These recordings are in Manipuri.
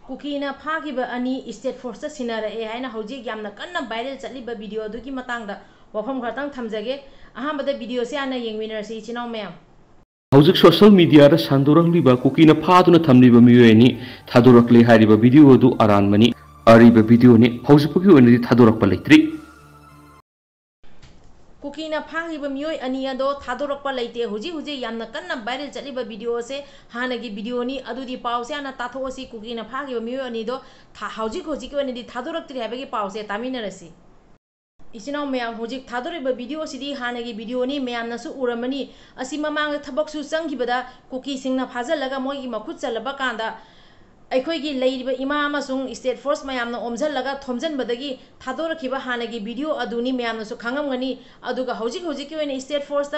Kukina Pagiba Ani State Force Sinara Haina Hoji Yamna Kana Viral Chaliba video Duki Matanga Wafam Kratang Tamzage Ahamba video Siana Yang Winners Ichino Mayam. Hauzik social media da sandorang Kuki na Paduna Tamliba Mueni Tadurakli Hariba video du Aranmani Ariba video ni Hausipuki and the Tadurak Paletri. Kukina Pagiba Mui Aniado Tadurak Palate Huji Yamna Kana Viral Chaliba video se Hanagi video ni Adudi Pausiana Tatosi Kukina Pagiba Mui Anido Hauzik Hojiko and the Tadurak Habagi Pause Taminarasi. Ichino Mayam Hojik Tadoriba video city Hanagi video ni Mayam Nasu Uramani Asimamang Tabaksu Sankibada Kuki Singna Pazalaga Mogi Makutsa Labakanda Aikogi Lady Imama Sung State Force Mayamna Omzalaga Thomzen Badagi Tadora Kiba Hanagi video Aduni Mayam Nasu Kangamani Aduga Hojiki and State Force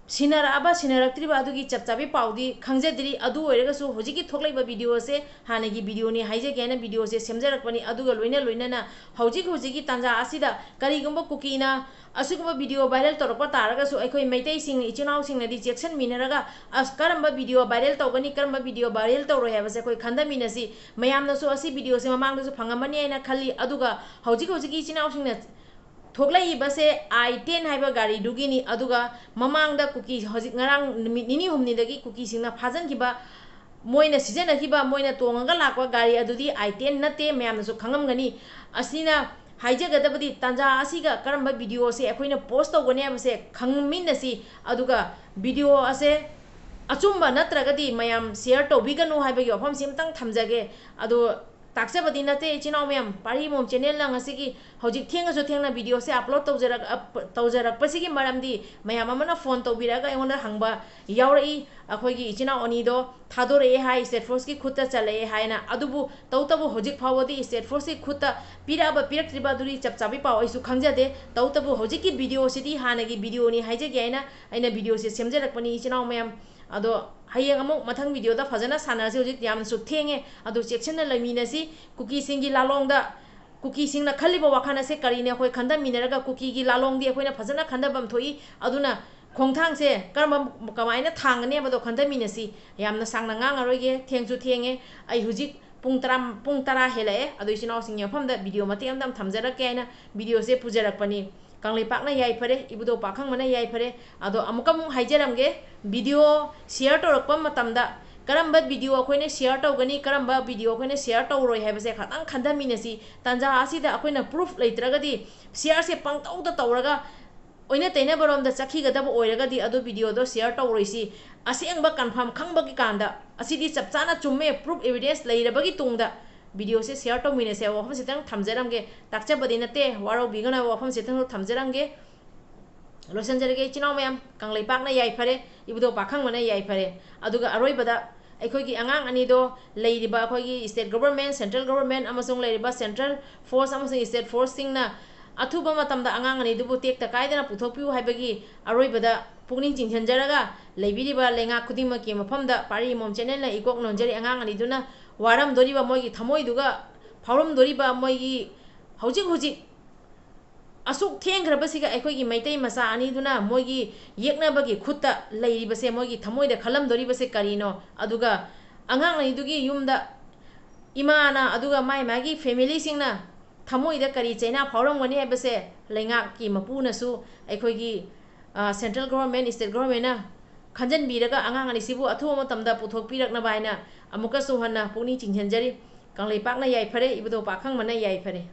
Sinaraba Sinaratriba Adugi Chaptabi Paudi Kangzadri Adu Eregasu Hojiki Tokleba video se Hanagi video ni Hijagana video se Semzarakani Aduga Luina Hojiki Tanza Asida Karigumba Kukina Asukuma video viral Toropa Taraga so Eko Mete sing Ichino sing the Jackson Minaraga as Karamba video viral Togani Karamba video viral Toro have a Kanda Minasi Mayam no so asi videos among the Pangamani and Kali Aduga Hojiki Chino sing that Toglai base I-10 haiba gari dugini aduga mamang da Kuki hojik ngarang nini humni dagi Kuki singna phajan kiba moina season akiba moina tonga lakwa gari adudi I-10 nate mayam so khangam gani asina haija gadabadi tanja asiga karamba video se akoina post togone abase khangmin si aduga video ase achumba natragadi mayam share tobiganu haibagi ofam simtang thamjage adu Taksabadi nate Chino Mayam, Parimum channel lang asigi, Hojik Tinga Sotina video se upload Tauzarak Pasiki Maramdi, Mayamana phone to Biraga on the Hangba, Yauri, Akogi, China Onido, Tadore High, State Forski Kuta Chale, Haina, Adubu, Tautabu Hojik Pawadi, State Forski Kuta, Piraba Pirak Tribaduri, Chapsabi Power, Sukanza de, Tautabu Hojiki video city, Hanagi video ni Hijagana, and a video system Jarakani, Chino Mayam. Ado hayang amuk mathang video da phajana sanase hojik yam su thenge ado section na leiminasy Kuki singi lalong da Kuki singna khaliba wakhana se karine khoi khanda minaraga Kuki gi lalong di khoina phajana khanda bam thoi aduna khongthang se karma kamaina thangane bado khanda minasy yamna sangna ngang aroge thengsu thenge ai hojik pung tara helae ado isino sing yafam da video mate amdam thamjara kaina video se pujarak pani Kangli pakna yai pare ibudo pakang mana yai pare ado amukam haijaramge video share to rakpa matamda karamba video akoine share to gani karamba video akoine share to roi habase khatang khanda minasi tanja asida akoina proof leitragadi share se pangtau da tawraga oina teina barom da chakhi gadab oiragadi ado video do share to roisi asengba confirm khangba ki kanda asidi chapchana chumme proof evidence leirabagi tungda video se share to mine se wafam sitang thamjaramge takcha badinate waro bigana wafam sitang thamjaramge losanjarage chino mayam kanglai pakna yai phare ibudo pakhang mana yai phare aduga aroi bada aikogi angang ani do leiriba akogi state government central government amasung leiriba central force amasung state force singna athuba matamda angang ani dubu tek ta kaidana puthokpiu haibagi aroi bada pukning chingthanjaraga leibiriba lenga khudima ki mafamda pari mom channel na ikok nonjari angang ani duna waram doriba moigi thamoi duga phauram doriba moigi hojik asuk thenggrabasiga aikogi maitai masa ani duna moigi yeknabagi khutta leiribase moigi thamoi da khalam doribase karino aduga angang ani dugi yumda imana aduga magi family singna thamoi da kari chaina phauram gani habase lenga ki mapuna su aikogi central government state government na Kanjan biraga angang ani sibu athu matamda puthok pirakna baina amuka suhanna puni chinghenjari kanglei pakna yai phare ibudo pakhang mana yai phare